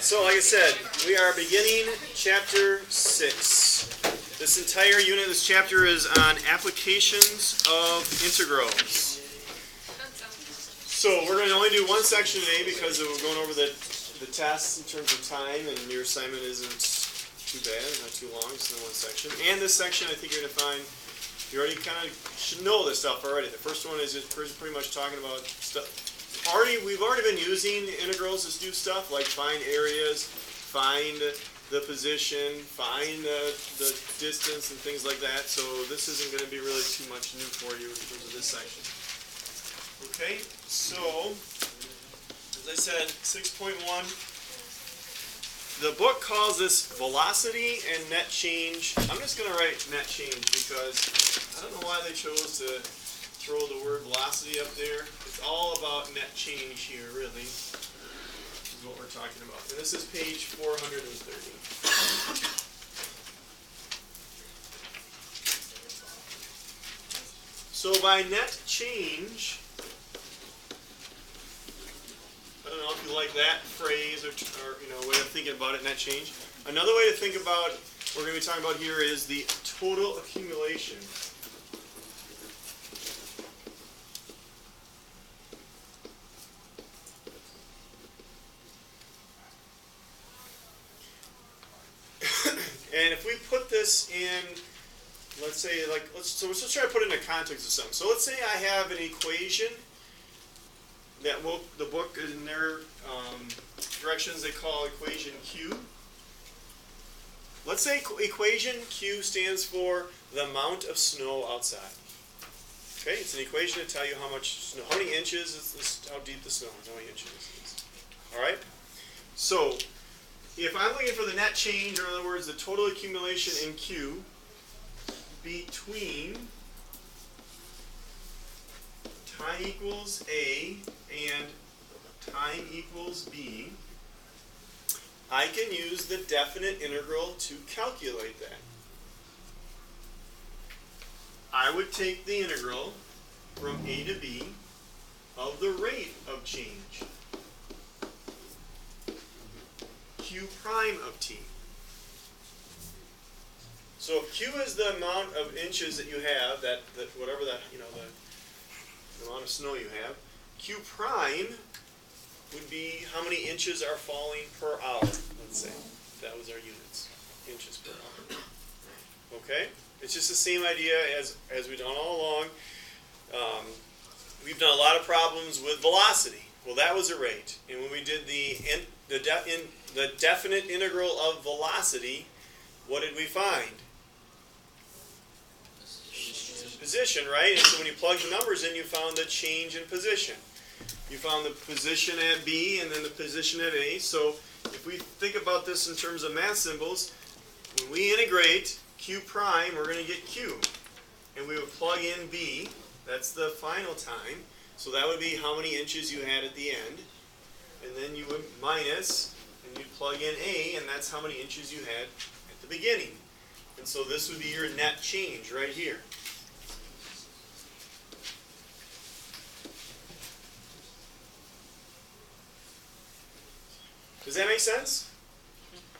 So like I said, we are beginning chapter 6. This entire unit, this chapter is on applications of integrals. So we're going to only do one section today because we're going over the tests in terms of time, and your assignment isn't too bad, not too long, it's in one section. And this section I think you're going to find, you already kind of should know this stuff already. The first one is just pretty much talking about stuff. We've already been using integrals to do stuff like find areas, find the position, find the distance and things like that. So this isn't going to be really too much new for you in terms of this section. Okay, so as I said, 6.1. The book calls this velocity and net change. I'm just going to write net change because I don't know why they chose to throw the word velocity up there. It's all about net change here, really, is what we're talking about. And this is page 430. So by net change, I don't know if you like that phrase or way of thinking about it, net change. Another way to think about what we're going to be talking about here is the total accumulation. And if we put this in, let's say, let's try to put it in the context of something. So let's say I have an equation that the book in their directions they call equation Q. Let's say equation Q stands for the amount of snow outside. Okay, it's an equation to tell you how much snow, how many inches is this, how deep the snow is, how many inches it is. All right. So if I'm looking for the net change, or in other words, the total accumulation in Q between time equals A and time equals B, I can use the definite integral to calculate that. I would take the integral from A to B of the rate of change, Q prime of t. So if Q is the amount of inches that you have, the amount of snow you have, Q prime would be how many inches are falling per hour, let's say. That was our units, inches per hour. Okay? It's just the same idea as we've done all along. We've done a lot of problems with velocity. Well, that was a rate. And when we did the definite integral of velocity, what did we find? Position, right? And so when you plug the numbers in, you found the change in position. You found the position at B and then the position at A. So if we think about this in terms of math symbols, when we integrate Q prime, we're going to get Q. And we would plug in B. That's the final time. So that would be how many inches you had at the end. And then you would minus, and you'd plug in A, and that's how many inches you had at the beginning. And so this would be your net change right here. Does that make sense?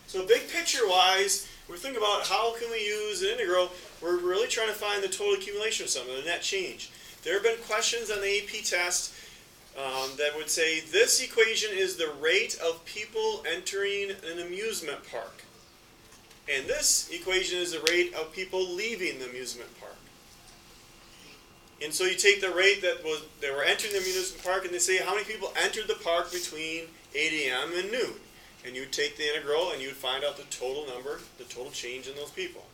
So big picture-wise, we're thinking about how can we use an integral. We're really trying to find the total accumulation of something, the net change. There have been questions on the AP test that would say this equation is the rate of people entering an amusement park. And this equation is the rate of people leaving the amusement park. And so you take the rate that were entering the amusement park, and they say how many people entered the park between 8 a.m. and noon. And you would take the integral and you would find out the total number, the total change in those people.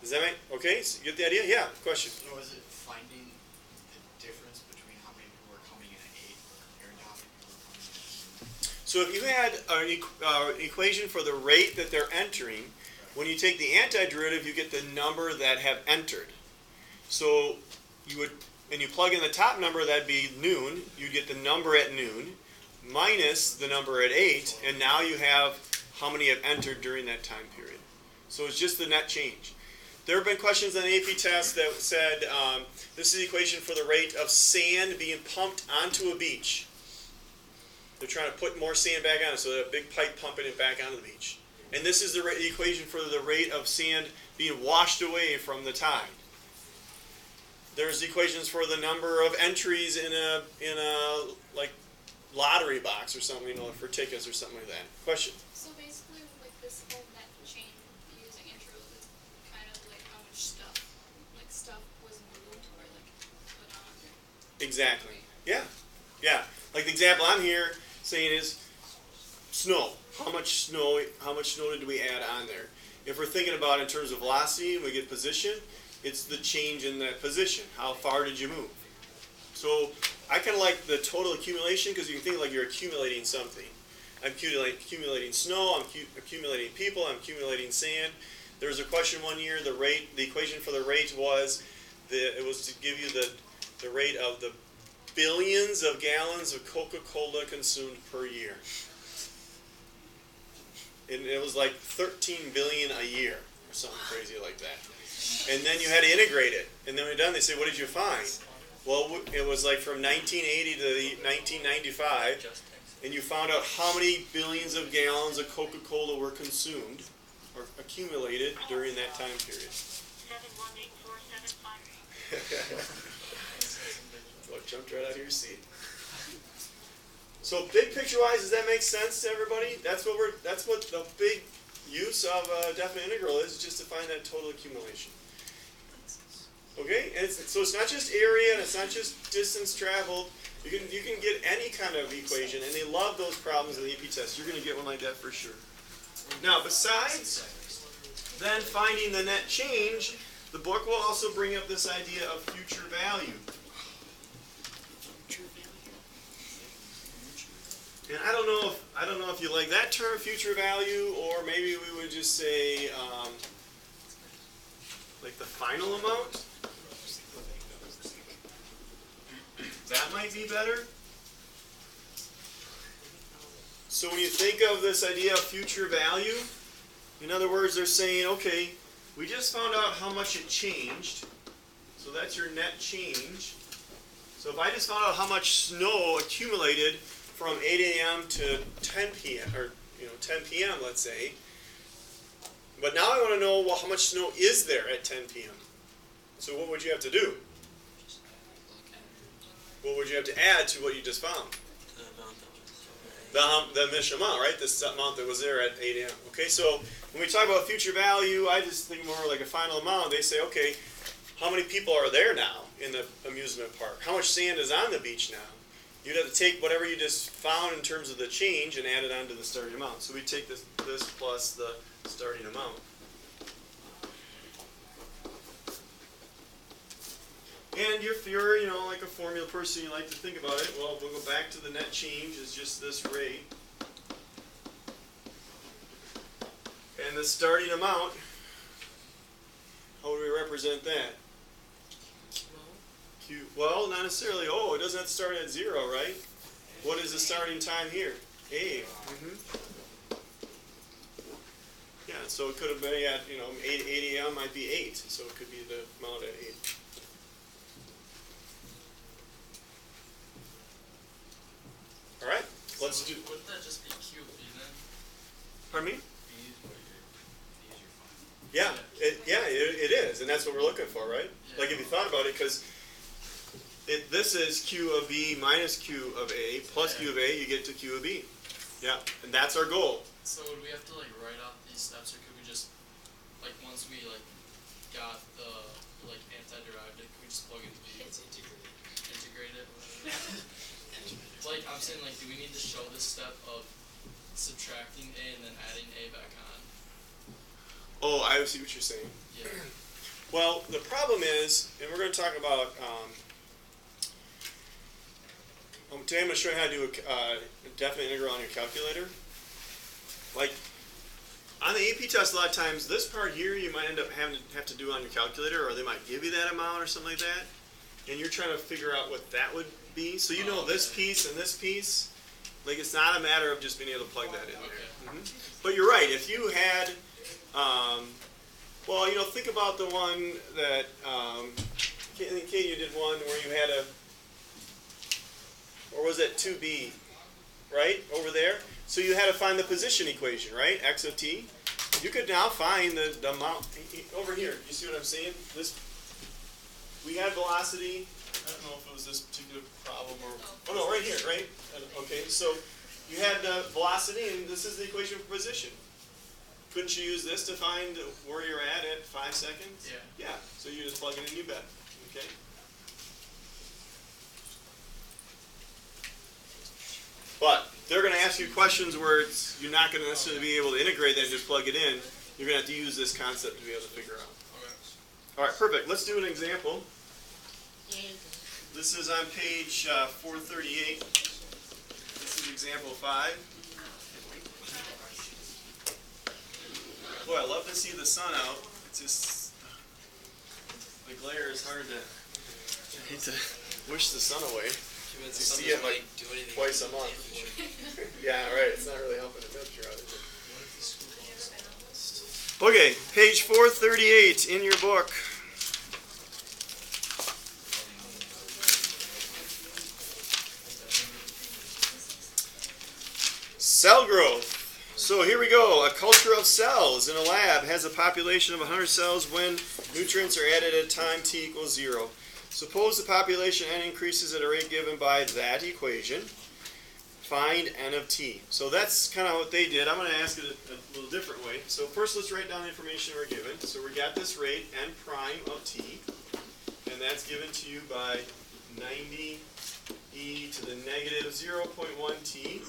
Does that make, okay, so you get the idea? Yeah, question. So is it finding the difference between how many people are coming in at 8 compared to how many people are coming in at 9? So if you had an equation for the rate that they're entering, when you take the antiderivative, you get the number that have entered. So you would, and you plug in the top number, that'd be noon, you'd get the number at noon, minus the number at 8, and now you have how many have entered during that time period. So it's just the net change. There have been questions on the AP test that said this is the equation for the rate of sand being pumped onto a beach. They're trying to put more sand back on it, so they have a big pipe pumping it back onto the beach. And this is the equation for the rate of sand being washed away from the tide. There's equations for the number of entries in a like lottery box or something, for tickets or something like that. Question? So basically, like this whole net chain using intros is kind of like how much stuff was moved or like put on there. Exactly. Yeah. Yeah. Like the example I'm here saying is snow. How much snow did we add on there? If we're thinking about in terms of velocity, we get position, it's the change in that position. How far did you move? So I kind of like the total accumulation because you can think like you're accumulating something. I'm accumulating snow, I'm accumulating people, I'm accumulating sand. There was a question one year, the equation for the rate was, it was to give you the rate of the billions of gallons of Coca-Cola consumed per year. And it was like 13 billion a year or something crazy like that. And then you had to integrate it. And then when you're done, they say, what did you find? Well, it was like from 1980 to 1995, and you found out how many billions of gallons of Coca-Cola were consumed or accumulated during that time period. 7184755. Well, it jumped right out of your seat. So big picture-wise, does that make sense to everybody? That's what the big use of a definite integral is, just to find that total accumulation. Okay, and so it's not just area, and it's not just distance traveled. You can get any kind of equation, and they love those problems in the AP test. You're going to get one like that for sure. Now, besides then finding the net change, the book will also bring up this idea of future value. And I don't know if you like that term, future value, or maybe we would just say like the final amount. That might be better. So when you think of this idea of future value, in other words, they're saying, okay, we just found out how much it changed. So that's your net change. So if I just found out how much snow accumulated from 8 a.m. to 10 p.m. or 10 p.m. let's say, but now I want to know, well, how much snow is there at 10 p.m. So what would you have to do? What would you have to add to what you just found? The initial amount, right? This amount that was there at 8 a.m. Okay, so when we talk about future value, I just think more like a final amount. They say, okay, how many people are there now in the amusement park? How much sand is on the beach now? You'd have to take whatever you just found in terms of the change and add it onto the starting amount. So we take this plus the starting amount. And if you're, like a formula person, you like to think about it, well, we'll go back to the net change is just this rate. And the starting amount, how would we represent that? Q. Well, not necessarily. Oh, it doesn't have to start at 0, right? What is the starting time here? A. Yeah, so it could have been at, 8 a.m. might be 8, so it could be the amount at 8. All right, let's do. Wouldn't that just be QB then? Pardon me? These are your Yeah, it is, and that's what we're looking for, right? Yeah. Like if you thought about it, because this is Q of B minus Q of A plus Q of A, you get to Q of B. Yeah, and that's our goal. So would we have to write out these steps, or could we just once we got the anti-derived, could we just plug in B? It's integrated. Integrate it? I'm saying do we need to show this step of subtracting A and then adding A back on? Oh, I see what you're saying. Yeah. Well, the problem is, and we're going to talk about, today I'm going to show you how to do a definite integral on your calculator. On the AP test, a lot of times, this part here you might end up have to do on your calculator, or they might give you that amount or something like that, and you're trying to figure out what that would be. So you know this piece and this piece. It's not a matter of just being able to plug that in there. But you're right. If you had, think about the one that, I think Katie, you did one where you had or was it 2B? right, over there. So you had to find the position equation, right, x of t. You could now find the amount, over here, you see what I'm saying? We had velocity, I don't know if it was this particular problem or, oh no, right here, right? Okay, so you had velocity and this is the equation for position. Couldn't you use this to find where you're at 5 seconds? Yeah. Yeah, so you just plug it in, you bet, okay? But they're going to ask you questions where you're not going to necessarily be able to integrate that and just plug it in. You're going to have to use this concept to be able to figure out. Okay. All right, perfect. Let's do an example. This is on page 438. This is example 5. Boy, I love to see the sun out. It's just, the glare is hard to, I hate to wish the sun away. You see it like twice a month. Yeah, right. It's not really helping the temperature out, is it? Okay, page 438 in your book. Cell growth. So here we go. A culture of cells in a lab has a population of 100 cells when nutrients are added at time t equals 0. Suppose the population n increases at a rate given by that equation. Find n of t. So that's kind of what they did. I'm going to ask it a little different way. So first let's write down the information we're given. So we got this rate, n prime of t, and that's given to you by 90 e to the negative 0.1 t.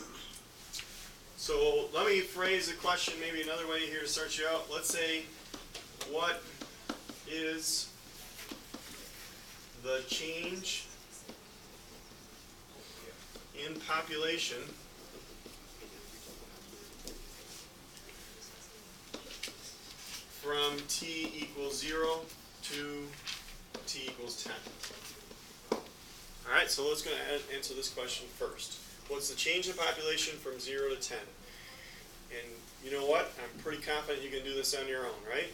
So let me phrase the question maybe another way here to start you out. Let's say, what is the change in population from t equals 0 to t equals 10? All right, so let's go ahead and answer this question first. What's the change in population from 0 to 10? And you know what? I'm pretty confident you can do this on your own, right?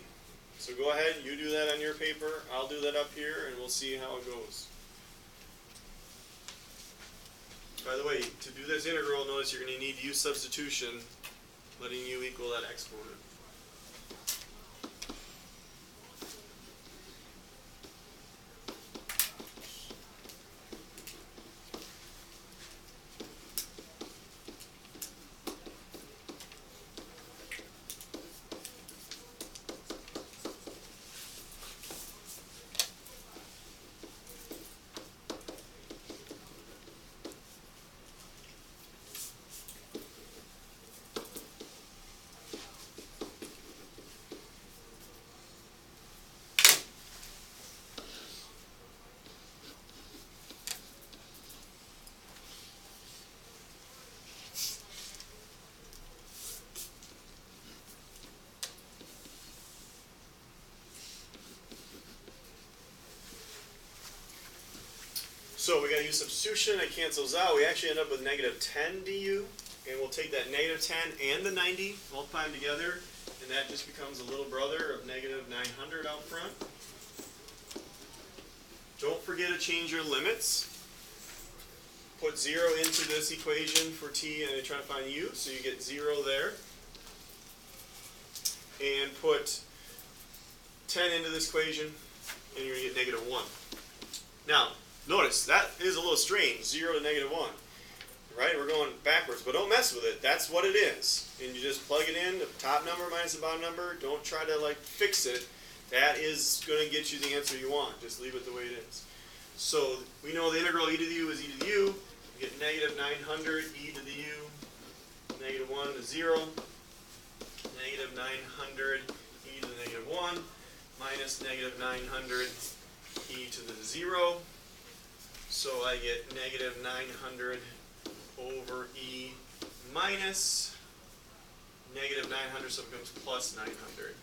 So go ahead, you do that on your paper, I'll do that up here, and we'll see how it goes. By the way, to do this integral, notice you're going to need u substitution, letting u equal that exponent. So we got to use substitution, it cancels out. We actually end up with negative 10 du, and we'll take that negative 10 and the 90, multiply them together, and that just becomes a little brother of negative 900 out front. Don't forget to change your limits. Put 0 into this equation for t and try to find u, so you get 0 there. And put 10 into this equation, and you're going to get negative 1. Now, notice, that is a little strange, 0 to negative 1. Right? We're going backwards, but don't mess with it. That's what it is. And you just plug it in, the top number minus the bottom number. Don't try to like fix it. That is going to get you the answer you want. Just leave it the way it is. So we know the integral e to the u is e to the u. We get negative 900 e to the u, negative 1 to 0, negative 900 e to the negative 1, minus negative 900 e to the 0. So I get negative 900 over e minus negative 900, so it becomes plus 900.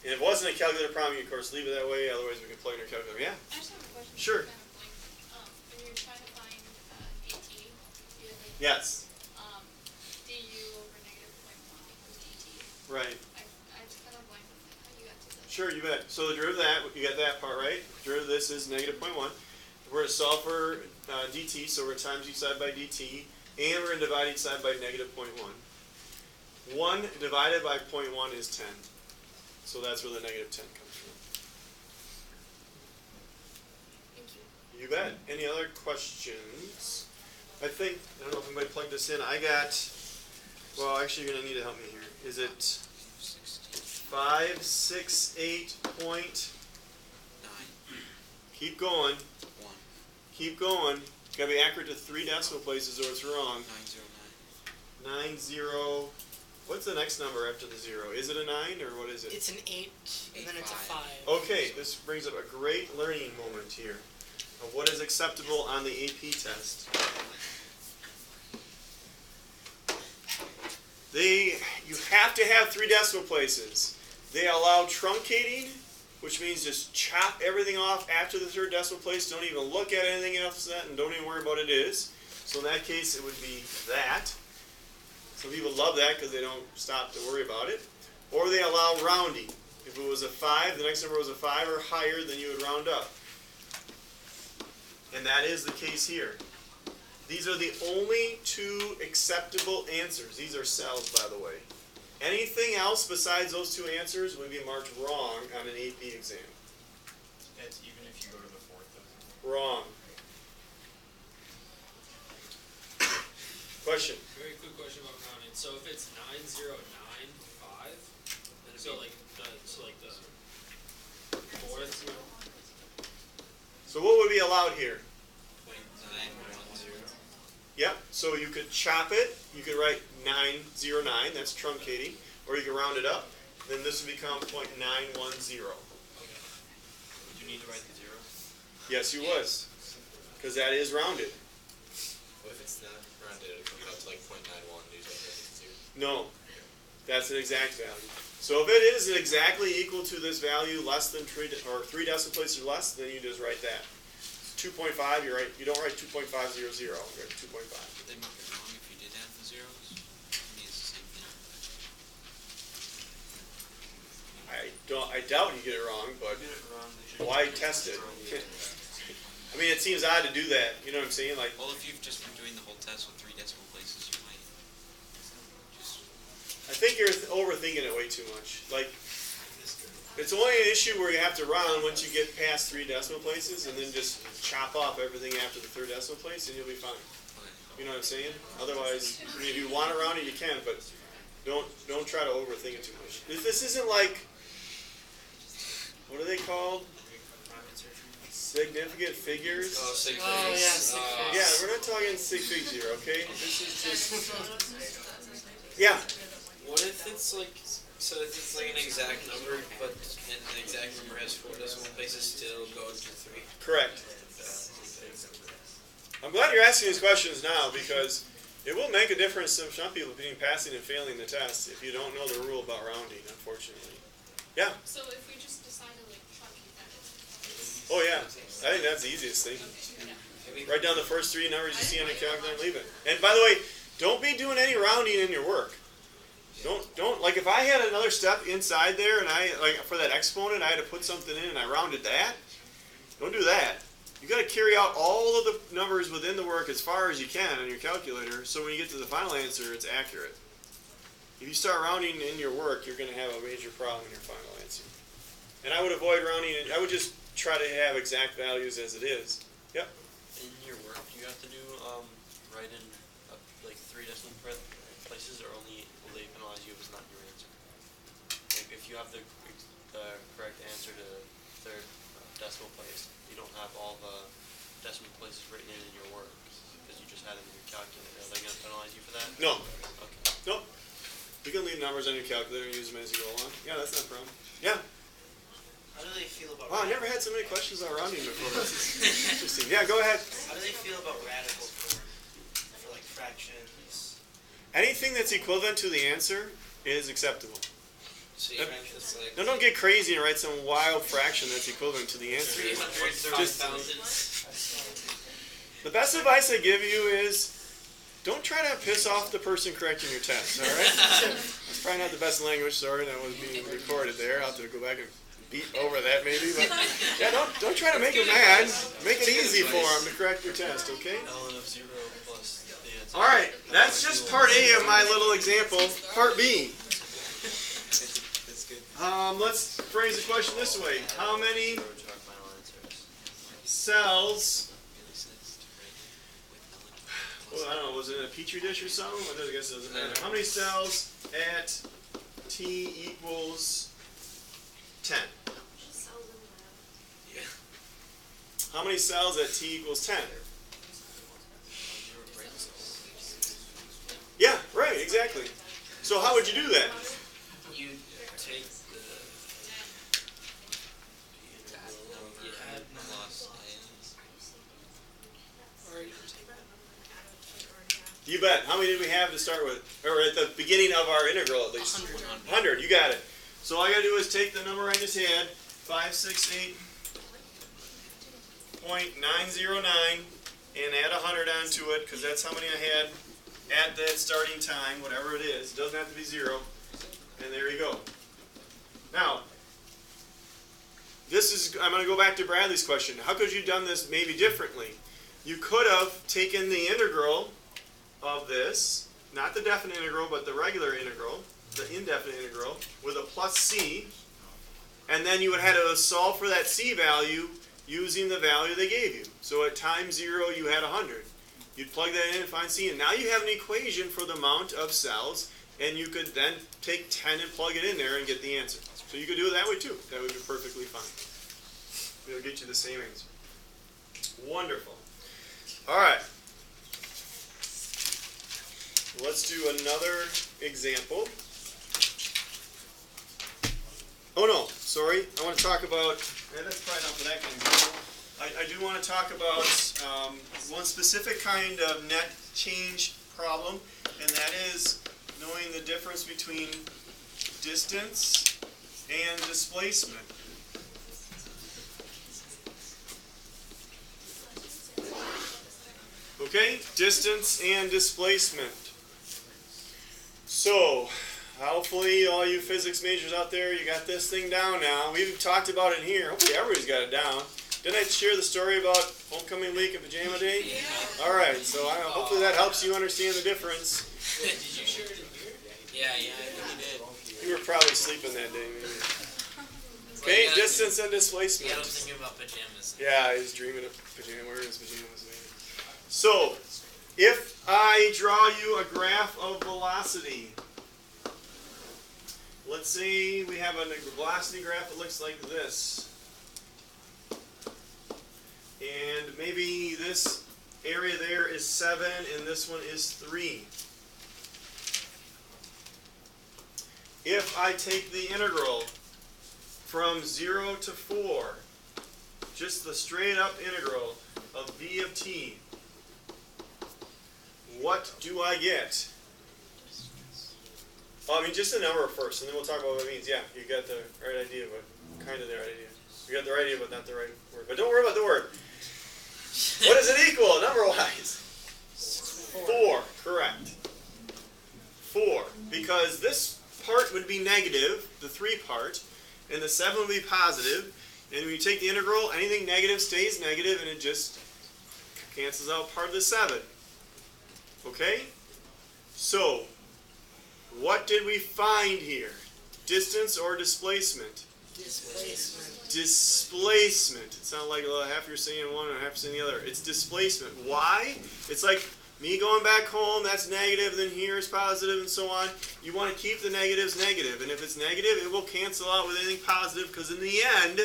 And if it wasn't a calculator problem, you of course leave it that way, otherwise we can plug in your calculator. Yeah? I just have a question. Sure. Kind of like, when you're trying to find AT, you have like, Yes. du over negative 0.1 equals dt. Right. I just kind of like how you got to that. Sure, you bet. So the derivative of that, you got that part right. Derivative of this is negative 0.1. We're going to solve for dt, so we're going to times each side by dt, and we're going to divide each side by negative 0.1. 1 divided by 0.1 is 10. So that's where the negative 10 comes from. Thank you. You bet. Any other questions? I don't know if anybody plugged this in. I got, well, actually you're going to need to help me here. Is it 568 point? 9. Keep going. 1. Keep going. You got to be accurate to 3 decimal places or it's wrong. 909. 90. What's the next number after the 0? Is it a 9 or what is it? It's an 8, and then it's a 5. Okay, this brings up a great learning moment here of what is acceptable on the AP test. You have to have 3 decimal places. They allow truncating, which means just chop everything off after the 3rd decimal place. Don't even look at anything else than that, and don't even worry about what it is. So in that case, it would be that. Some people love that because they don't stop to worry about it. Or they allow rounding. If it was a 5, the next number was a 5 or higher, then you would round up. And that is the case here. These are the only 2 acceptable answers. These are cells, by the way. Anything else besides those 2 answers would be marked wrong on an AP exam. That's even if you go to the 4th though. Wrong. Question? Very quick question about rounding. So if it's 9095, so like the 4th. So what would be allowed here? 0.910. Yep, so you could chop it, you could write 909, that's truncating, or you could round it up, then this would become 0.910. Would you need to write the 0? Yes, you would, because that is rounded. What if it's not rounded, it comes out to like 0.91, you don't get it to 0? No, that's an exact value. So if it is exactly equal to this value, less than 3 decimal places or less, then you just write that. 2.5, you don't write 2.500, you write 2.5. Would they mark it wrong if you did have the zeros? I mean, it's the same thing. I doubt you get it wrong, but why test it? I mean, it seems odd to do that, you know what I'm saying? Like, Well, if you've just been doing the whole test with 3 decimal places, you might just... I think you're overthinking it way too much. Like, it's only an issue where you have to round once you get past 3 decimal places, and then just chop off everything after the 3rd decimal place, and you'll be fine. You know what I'm saying? Otherwise, I mean, if you want to round it, you can, but don't try to overthink it too much. This isn't like, what are they called? Significant figures? Oh, sig figs. Oh, yeah, sig figs. Yeah, we're not talking sig figs here, okay? This is just, yeah. What if it's like, so if it's like an exact number, but an exact number has 4 decimal places, still goes to 3? Correct. I'm glad you're asking these questions now because it will make a difference to some people between passing and failing the test if you don't know the rule about rounding, unfortunately. Yeah. So if we just decide to like truncate that, it's Oh yeah. I think that's the easiest thing. yeah. Write down the first 3 numbers you see on your calculator and leave it. And by the way, don't be doing any rounding in your work. Don't like if I had another step inside there and I like for that exponent I had to put something in and I rounded that. Don't do that. You got to carry out all of the numbers within the work as far as you can on your calculator, so when you get to the final answer, it's accurate. If you start rounding in your work, you're going to have a major problem in your final answer. And I would avoid rounding. I would just try to have exact values as it is. Yep. In your work, do you have to do write in like 3 decimal places, or only will they penalize you if it's not your answer? Like if you have the correct answer to the 3rd decimal place, you don't have all the decimal places written in your work because you just had them in your calculator. Are they going to penalize you for that? No. Okay. Nope. You can leave numbers on your calculator and use them as you go along. Yeah, that's not a problem. Yeah. How do they feel about Wow, I never had so many questions about rounding before. This is interesting. Yeah, go ahead. How do they feel about radical for like fractions? Anything that's equivalent to the answer is acceptable. So you meant it's like Now don't get crazy and write some wild fraction that's equivalent to the answer. 335,000. The best advice I give you is don't try to piss off the person correcting your test, all right? That's probably not the best language, sorry, that was being recorded there. I'll have to go back and beat over that maybe, but yeah, don't try to make them mad. Make it easy for them to correct your test, okay? ln of 0 plus the answer. All right, that's just part A of my little example. Part B. That's good. Let's phrase the question this way. How many cells, well, I don't know, was it in a petri dish or something? I guess it doesn't matter. How many cells at t equals 10? Yeah. How many cells at t equals 10? Yeah, right, exactly. So how would you do that? You take the you add plus You bet. How many did we have to start with? Or at the beginning of our integral at least? 100. You got it. So all I got to do is take the number I just had, 568.909, and add 100 onto it, because that's how many I had at that starting time, whatever it is. It doesn't have to be 0. And there you go. Now, I'm going to go back to Bradley's question. How could you have done this maybe differently? You could have taken the integral of this, not the definite integral, but the regular integral, the indefinite integral, with a plus c, and then you would have to solve for that c value using the value they gave you. So at time 0, you had 100. You'd plug that in and find c, and now you have an equation for the amount of cells, and you could then take 10 and plug it in there and get the answer. So you could do it that way too. That would be perfectly fine. It'll get you the same answer. Wonderful. All right. Let's do another example. Oh no, sorry. I want to talk about, that's probably not for that kind of example. I do want to talk about one specific kind of net change problem, and that is knowing the difference between distance and displacement. Okay, distance and displacement. So, hopefully all you physics majors out there, you got this thing down now. We've talked about it in here. Hopefully everybody's got it down. Didn't I share the story about homecoming week and pajama day? Yeah. All right, so hopefully that helps you understand the difference. Did you share it in here? Yeah, I think you did. You were probably sleeping that day, maybe. Okay, distance and displacement. Yeah, I was thinking about pajamas. Yeah, he's dreaming of wearing his pajamas. So, if I draw you a graph of velocity, let's say we have a velocity graph that looks like this. And maybe this area there is 7 and this one is 3. If I take the integral from 0 to 4, just the straight up integral of v of t, what do I get? Well, I mean, just the number first, and then we'll talk about what it means. Yeah, you got the right idea, but kind of the right idea. You got the right idea, but not the right word. But don't worry about the word. What does it equal, number-wise? 4, correct. 4, because this part would be negative, the 3 part, and the 7 would be positive. And when you take the integral, anything negative stays negative, and it just cancels out part of the 7. Okay? So, what did we find here? Distance or displacement? Displacement. Displacement. It sounds like half you're saying one and half you're saying the other. It's displacement. Why? It's like me going back home, that's negative, then here is positive, and so on. You want to keep the negatives negative, and if it's negative, it will cancel out with anything positive, because in the end,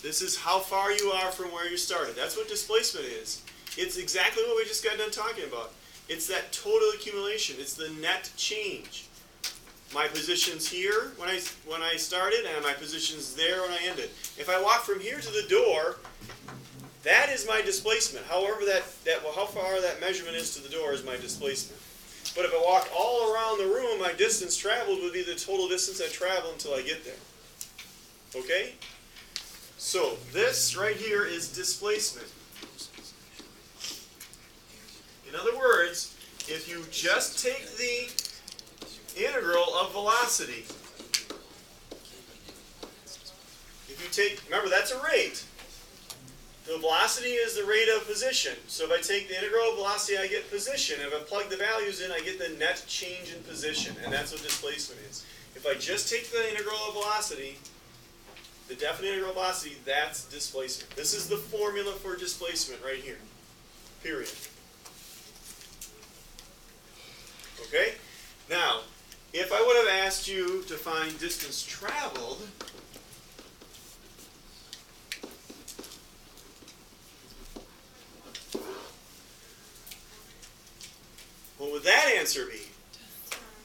this is how far you are from where you started. That's what displacement is. It's exactly what we just got done talking about. It's that total accumulation. It's the net change. My position's here when I started, and my position's there when I ended. If I walk from here to the door, that is my displacement. However, how far that measurement is to the door is my displacement. But if I walk all around the room, my distance traveled would be the total distance I travel until I get there. Okay? So this right here is displacement. In other words, if you just take the integral of velocity. If you take, remember that's a rate. The velocity is the rate of position. So if I take the integral of velocity, I get position. If I plug the values in, I get the net change in position. And that's what displacement is. If I just take the integral of velocity, the definite integral of velocity, that's displacement. This is the formula for displacement right here. Period. Okay? Now, if I would have asked you to find distance traveled, what would that answer be?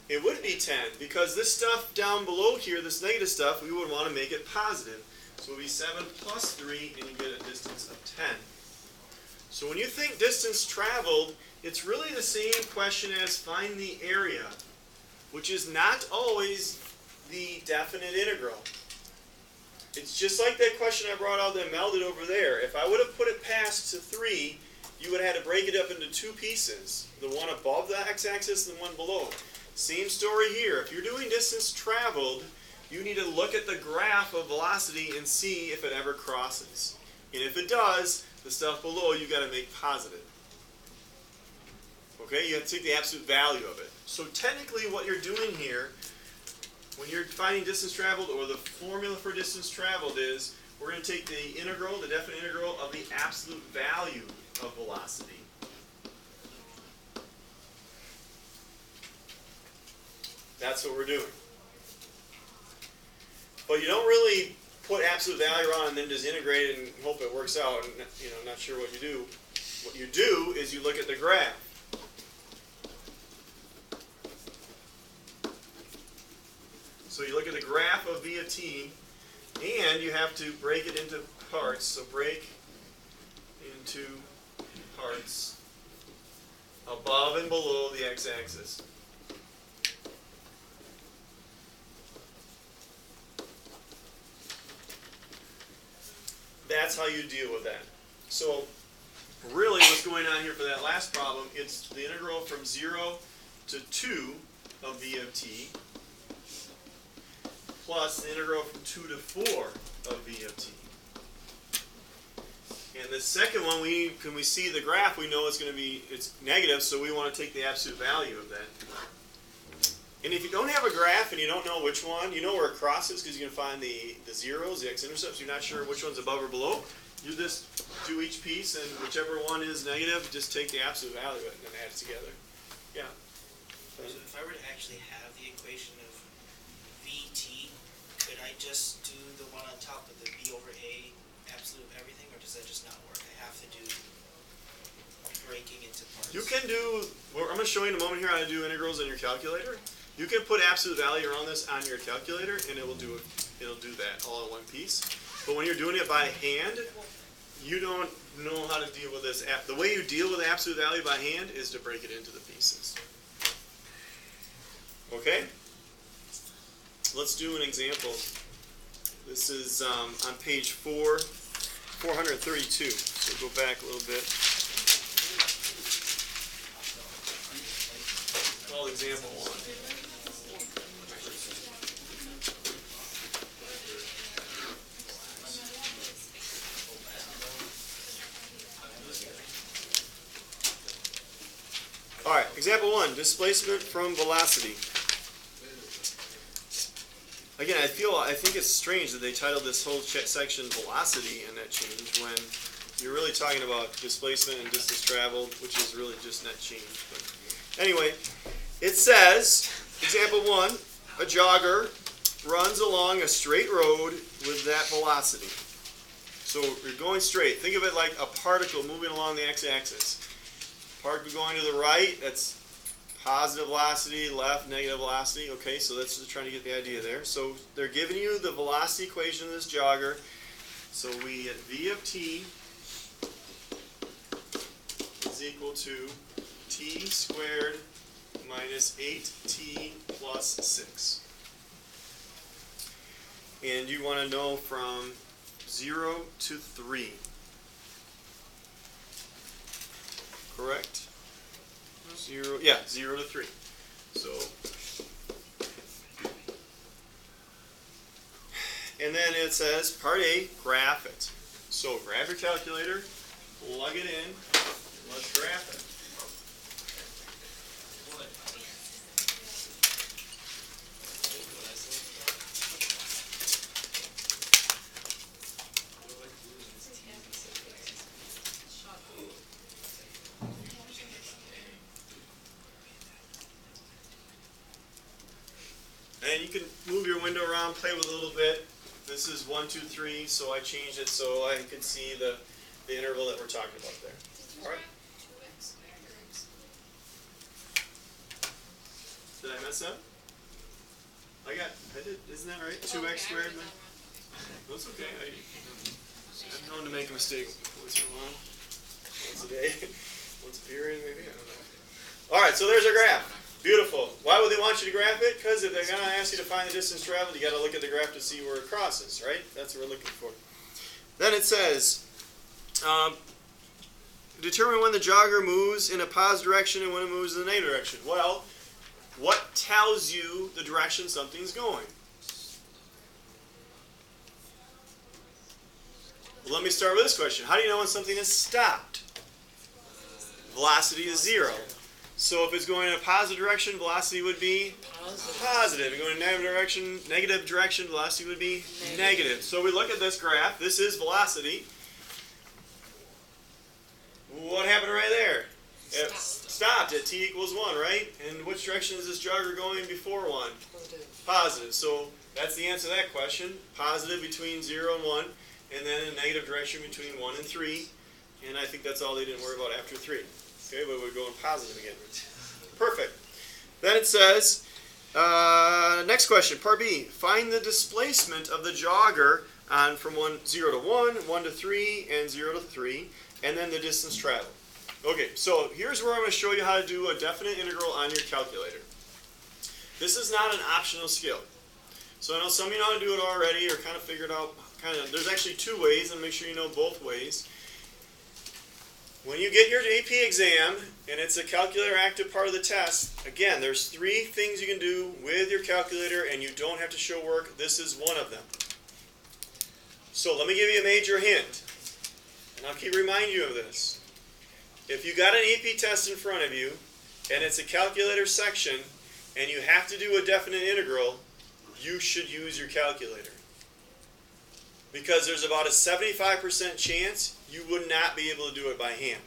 It would be 10, because this stuff down below here, this negative stuff, we would want to make it positive. So it would be 7 plus 3, and you get a distance of 10. So when you think distance traveled, it's really the same question as find the area, which is not always the definite integral. It's just like that question I brought out that melded over there. If I would have put it past to 3, you would have had to break it up into two pieces. The one above the x-axis and the one below. Same story here. If you're doing distance traveled, you need to look at the graph of velocity and see if it ever crosses. And if it does, the stuff below you got to make positive. Okay, you have to take the absolute value of it. So technically what you're doing here, when you're finding distance traveled, or the formula for distance traveled is, we're going to take the integral, the definite integral of the absolute value of velocity. That's what we're doing. But you don't really put absolute value on and then just integrate it and hope it works out. And, not sure what you do. What you do is you look at the graph. So you look at the graph of v of t, and you have to break it into parts. So break into parts above and below the x-axis. That's how you deal with that. So really what's going on here for that last problem, it's the integral from 0 to 2 of v of t plus the integral from 2 to 4 of v of t. And the second one, when we see the graph, we know it's negative, so we want to take the absolute value of that. And if you don't have a graph and you don't know which one, you know where it crosses because you can find the zeros, the x-intercepts. You're not sure which one's above or below. You just do each piece, and whichever one is negative, just take the absolute value of it and then add it together. Yeah. So if I were to actually have the equation of VT, could I just do the one on top of the B over A absolute everything, or does that just not work? I have to do breaking into parts. You can do, well, I'm going to show you in a moment here how to do integrals in your calculator. You can put absolute value around this on your calculator, and it'll do that all in one piece. But when you're doing it by hand, you don't know how to deal with this. The way you deal with absolute value by hand is to break it into the pieces. Okay? Let's do an example. This is on page 432. So go back a little bit. Called example 1. Alright, example 1, displacement from velocity. Again, I think it's strange that they titled this whole section velocity and net change when you're really talking about displacement and distance traveled, which is really just net change. But anyway, it says, example 1, a jogger runs along a straight road with that velocity. So you're going straight. Think of it like a particle moving along the x-axis. Particle going to the right, that's positive velocity, left, negative velocity. Okay, so that's just trying to get the idea there. So they're giving you the velocity equation of this jogger. So we get v of t is equal to t squared minus 8t plus 6. And you want to know from 0 to 3. Correct? 0, yeah, 0 to 3. So, and then it says part A, graph it. So grab your calculator, plug it in, and let's graph it. And you can move your window around, play with it a little bit. This is 1, 2, 3, so I changed it so I could see the interval that we're talking about there. All right. Did I mess up? I did, isn't that right? 2x squared? That's okay. I'm known to make a mistake once in a while. Once a day. Once a period, maybe. I don't know. All right, so there's our graph. Beautiful. Why would they want you to graph it? Because if they're going to ask you to find the distance traveled, you got to look at the graph to see where it crosses, right? That's what we're looking for. Then it says, determine when the jogger moves in a positive direction and when it moves in a negative direction. Well, what tells you the direction something's going? Well, let me start with this question. How do you know when something is stopped? Velocity is 0. So if it's going in a positive direction, velocity would be positive. And going in a negative direction, velocity would be negative. So we look at this graph. This is velocity. What happened right there? It stopped at t equals 1, right? And which direction is this jogger going before 1? Positive. So that's the answer to that question. Positive between 0 and 1, and then in a negative direction between 1 and 3. And I think that's all they didn't worry about after 3. Okay, but we're going positive again. Perfect. Then it says, next question, part B. Find the displacement of the jogger on from 0 to 1, 1 to 3, and 0 to 3, and then the distance traveled. Okay, so here's where I'm going to show you how to do a definite integral on your calculator. This is not an optional skill. So I know some of you know how to do it already or kind of figured out, there's actually 2 ways, and make sure you know both ways. When you get your AP exam, and it's a calculator active part of the test, again, there's 3 things you can do with your calculator, and you don't have to show work. This is one of them. So let me give you a major hint, and I'll keep reminding you of this. If you got an AP test in front of you, and it's a calculator section, and you have to do a definite integral, you should use your calculator. Because there's about a 75% chance you would not be able to do it by hand.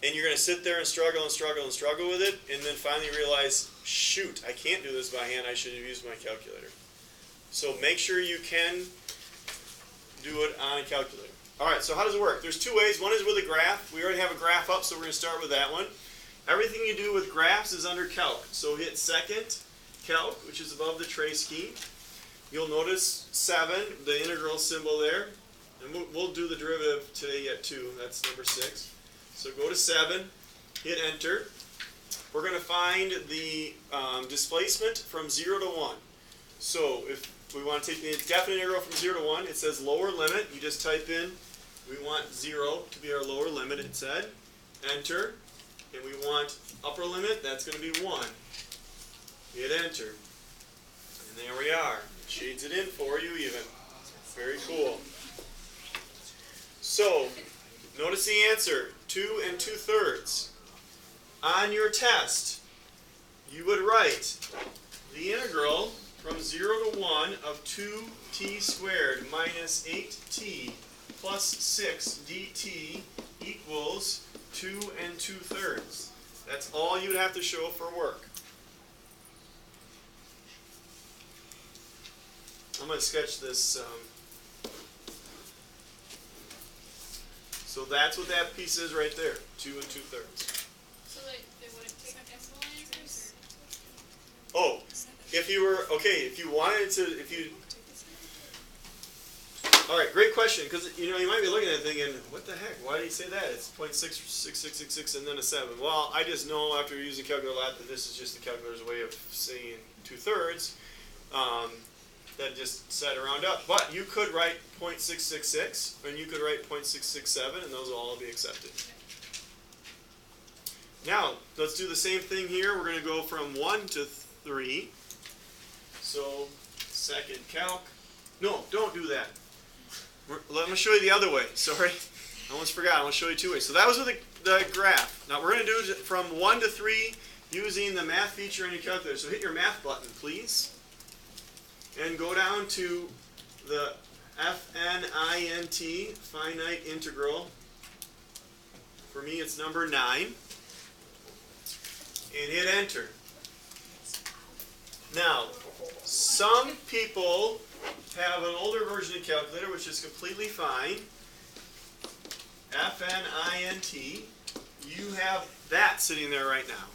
And you're going to sit there and struggle and struggle and struggle with it, and then finally realize, shoot, I can't do this by hand, I should have used my calculator. So make sure you can do it on a calculator. Alright, so how does it work? There's 2 ways. One is with a graph. We already have a graph up, so we're going to start with that one. Everything you do with graphs is under calc. So hit second, calc, which is above the trace key. You'll notice 7, the integral symbol there. And we'll do the derivative today yet too. That's number 6. So go to 7, hit enter. We're going to find the displacement from 0 to 1. So if we want to take the definite integral from 0 to 1, it says lower limit. You just type in, we want 0 to be our lower limit, it said. Enter. And we want upper limit, that's going to be 1. Hit enter. And there we are. It shades it in for you even. Very cool. So, notice the answer, 2 2/3. On your test, you would write the integral from 0 to 1 of 2t squared minus 8t plus 6 dt equals 2 2/3. That's all you would have to show for work. I'm going to sketch this. So that's what that piece is right there, 2 2/3. So they wouldn't take decimal answers? Oh, if you were, okay, if you wanted to, all right, great question, because you might be looking at it thinking, what the heck, why did he say that? It's 0.66666 and then a 7. Well, I just know after using calculator a lot that this is just the calculator's way of saying 2/3. That just set around up. But you could write 0.666, and you could write 0.667, and those will all be accepted. Now, let's do the same thing here. We're going to go from 1 to 3. So, second calc. No, don't do that. Let me show you the other way. Sorry. I almost forgot. I want to show you two ways. So that was with the graph. Now, we're going to do it from 1 to 3 using the math feature on your calculator. So hit your math button, please. And go down to the FNINT, finite integral. For me, it's number 9. And hit enter. Now, some people have an older version of calculator, which is completely fine. FNINT. You have that sitting there right now.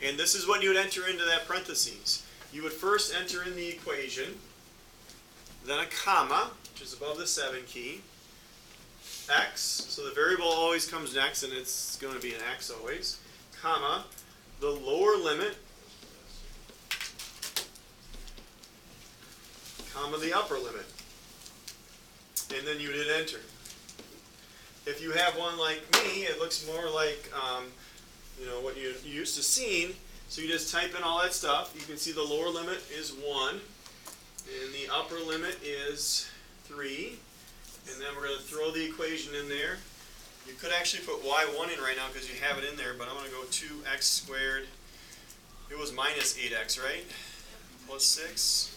And this is what you would enter into that parentheses. You would first enter in the equation, then a comma, which is above the 7 key, x, so the variable always comes next, and it's going to be an x always, comma, the lower limit, comma, the upper limit. And then you would hit enter. If you have one like me, it looks more like what you used to seeing. So you just type in all that stuff. You can see the lower limit is 1, and the upper limit is 3. And then we're going to throw the equation in there. You could actually put y1 in right now because you have it in there, but I'm going to go 2x squared. It was minus 8x, right? Plus 6.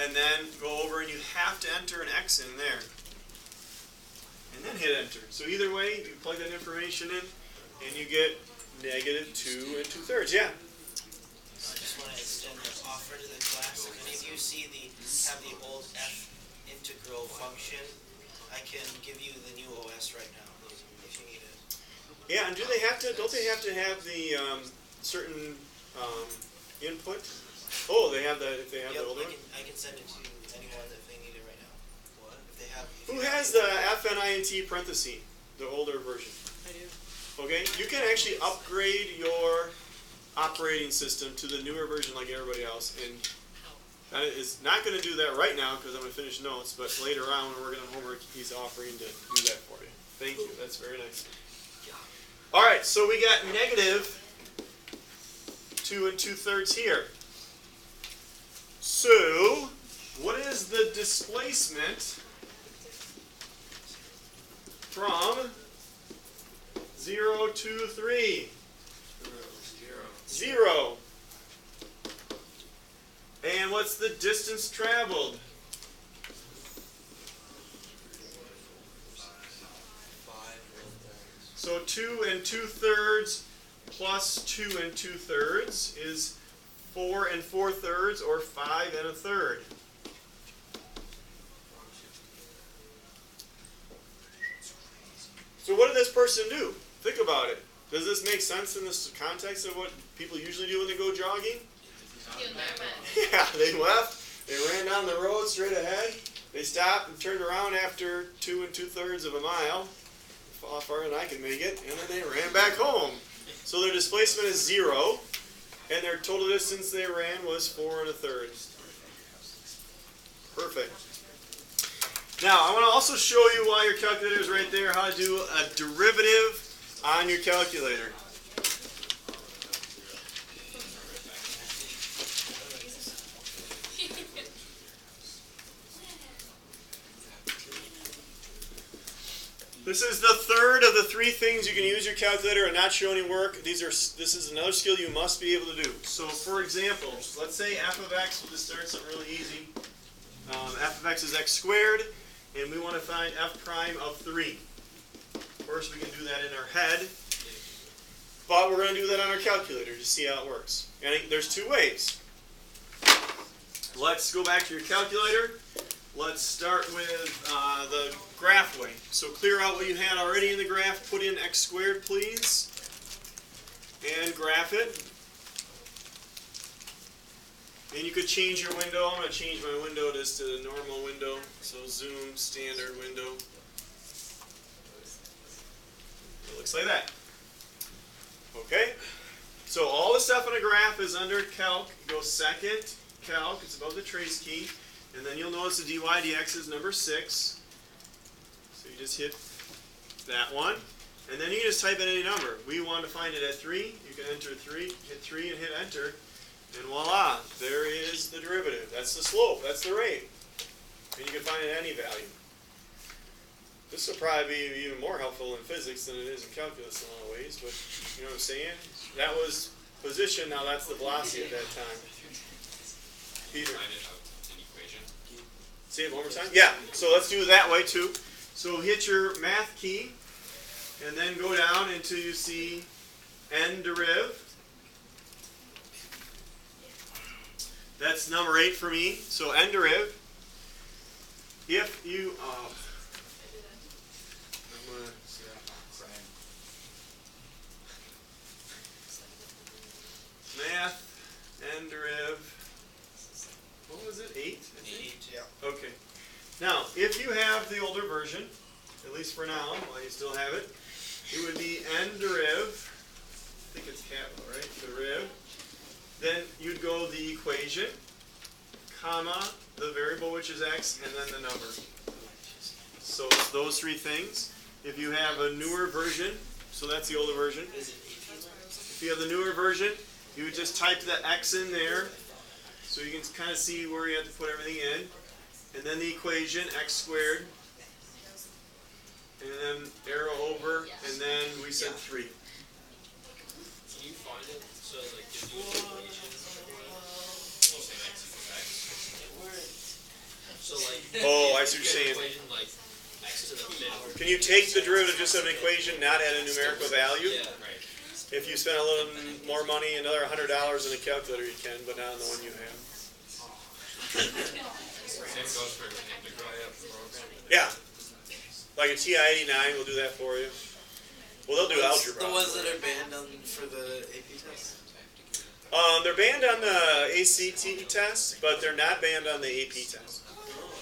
And then go over and you have to enter an x in there. And then hit enter. So either way, you plug that information in and you get negative 2 2/3. Yeah? I just want to extend the offer to the class. If any of you have the old F integral function, I can give you the new OS right now if you need it. Yeah, and don't they have to have the certain input? Oh, they have that if they have the older one? I can send it to anyone if they need it right now. What? If they have. Who has the FNINT parenthesis, the older version? I do. Okay, you can actually upgrade your operating system to the newer version like everybody else, and that is not going to do that right now because I'm going to finish notes, but later on when we're working on homework, he's offering to do that for you. Thank you, that's very nice. Alright, so we got negative 2 2/3 here. So, what is the displacement from 0 to 3? 0. And what's the distance traveled? 5. So 2 2/3 plus 2 2/3 is 4 4/3 or 5 1/3. So what did this person do? Think about it. Does this make sense in this context of what people usually do when they go jogging? Yeah, they left, they ran down the road straight ahead, they stopped and turned around after 2 2/3 of a mile, far farther than I can make it, and then they ran back home. So their displacement is 0, and their total distance they ran was 4 1/3. Perfect. Now, I want to also show you while your calculator is right there how to do a derivative on your calculator. This is the third of the 3 things you can use your calculator and not show any work. This is another skill you must be able to do. So, for example, let's say f of x, we'll just start something really easy. F of x is x squared, and we want to find f prime of 3. First, we can do that in our head, but we're going to do that on our calculator to see how it works. And there's 2 ways. Let's go back to your calculator. Let's start with the graph way. So clear out what you had already in the graph. Put in x squared, please, and graph it. And you could change your window. I'm going to change my window just to the normal window. So zoom, standard window. It looks like that. Okay? So all the stuff on a graph is under calc. Go second, calc. It's above the trace key. And then you'll notice the dy dx is number 6. So you just hit that one. And then you can just type in any number. We want to find it at 3. You can enter 3, hit 3 and hit enter. And voila, there is the derivative. That's the slope, that's the rate. And you can find it at any value. This will probably be even more helpful in physics than it is in calculus in a lot of ways, but you know what I'm saying? That was position, now that's the velocity at that time. Peter. Say it one more time? Yeah, so let's do it that way too. So hit your math key, and then go down until you see n deriv. That's number 8 for me. So n deriv. If you, math n deriv. What was it? 8? I think? 8, yeah. Okay. Now, if you have the older version, at least for now, while you still have it, it would be n deriv. I think it's capital, right? Deriv. Then you'd go the equation, comma, the variable which is x, and then the number. So it's those 3 things. If you have a newer version, so that's the older version. If you have the newer version, you would just type the x in there, so you can kind of see where you have to put everything in. And then the equation, x squared, and then arrow over, and then we said 3. Can you find it? So like gives you an equation. So like. Oh, I see what you're saying. Equation like x to the 5th. Can you take the derivative just of an equation, not add a numerical value? Yeah, right. If you spend a little more money, another $100 in a calculator, you can, but not on the one you have. Same goes for integral program. Yeah. Like a TI-89 will do that for you. Well, they'll do algebra. The ones that are banned on for the AP test? They're banned on the ACT test, but they're not banned on the AP test.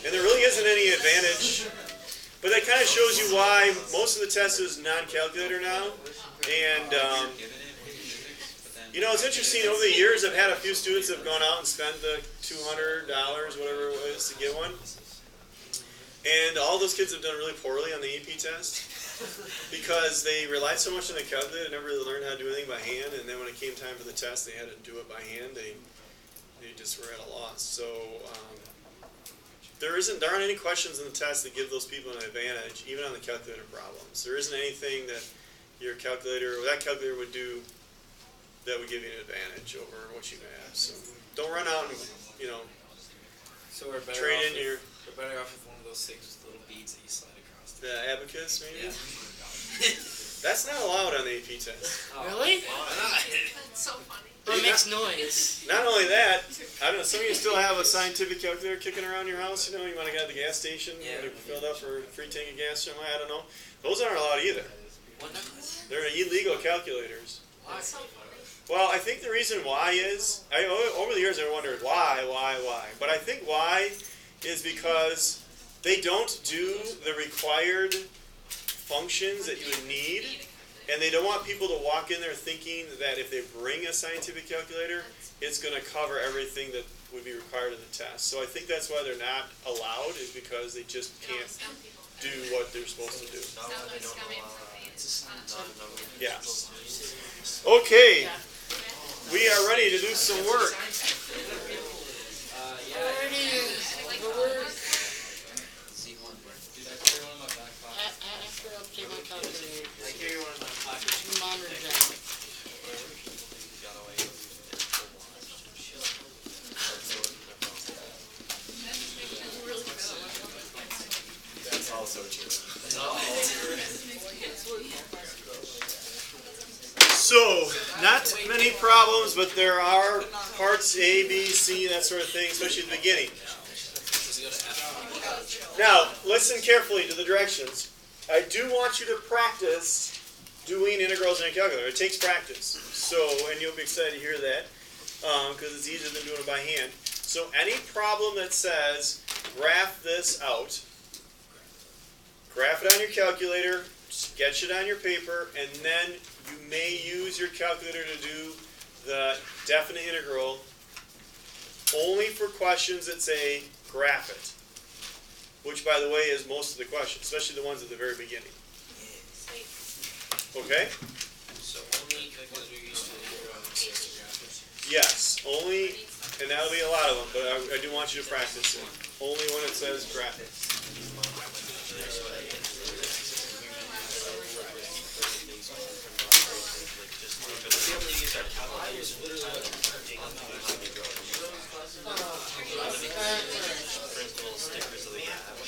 And there really isn't any advantage. But that kind of shows you why most of the test is non-calculator now. And, you know, it's interesting. Over the years, I've had a few students that have gone out and spent the $200, whatever it was, to get one. And all those kids have done really poorly on the AP test because they relied so much on the calculator and never really learned how to do anything by hand. And then when it came time for the test, they had to do it by hand. They just were at a loss. So there aren't any questions in the test that give those people an advantage, even on the calculator problems. There isn't anything that your calculator or that calculator would do that would give you an advantage over what you have. So don't run out and, you know, So we're better trade off in your we're better off with one of those things with little beads that you slide across. the abacus, maybe. Yeah. That's not allowed on the AP test. Really? That's so funny. It makes noise. Not only that, I don't know. Some of you still have a scientific calculator kicking around your house. You know, you might have got at the gas station, Yeah. when you filled up for a free tank of gas. Something, I don't know. Those aren't allowed either. What not? They're illegal calculators. That's so funny. Well, I think the reason why is, over the years I wondered why. But I think why is because they don't do the required functions that you would need, and they don't want people to walk in there thinking that if they bring a scientific calculator, it's going to cover everything that would be required of the test. So I think that's why they're not allowed, is because they just can't Some people do what they're supposed to do. sound like scumming something. Yeah. Okay. We are ready to do some work. After I take my calculator, I carry one in my pocket. monitor down. That's also true. So, not many problems, but there are parts A, B, C, that sort of thing, especially at the beginning. Now, listen carefully to the directions. I do want you to practice doing integrals in a calculator. It takes practice. So, and you'll be excited to hear that, because it's easier than doing it by hand. So any problem that says, graph this out, graph it on your calculator, sketch it on your paper, and then you may use your calculator to do the definite integral only for questions that say graph it. Which, by the way, is most of the questions, especially the ones at the very beginning. Okay? So only because we used to assist graphics. Yes, only, and that'll be a lot of them, but I do want you to practice it. Only when it says graphics. We only use our calculators literally like a big amount of Print little stickers so they can have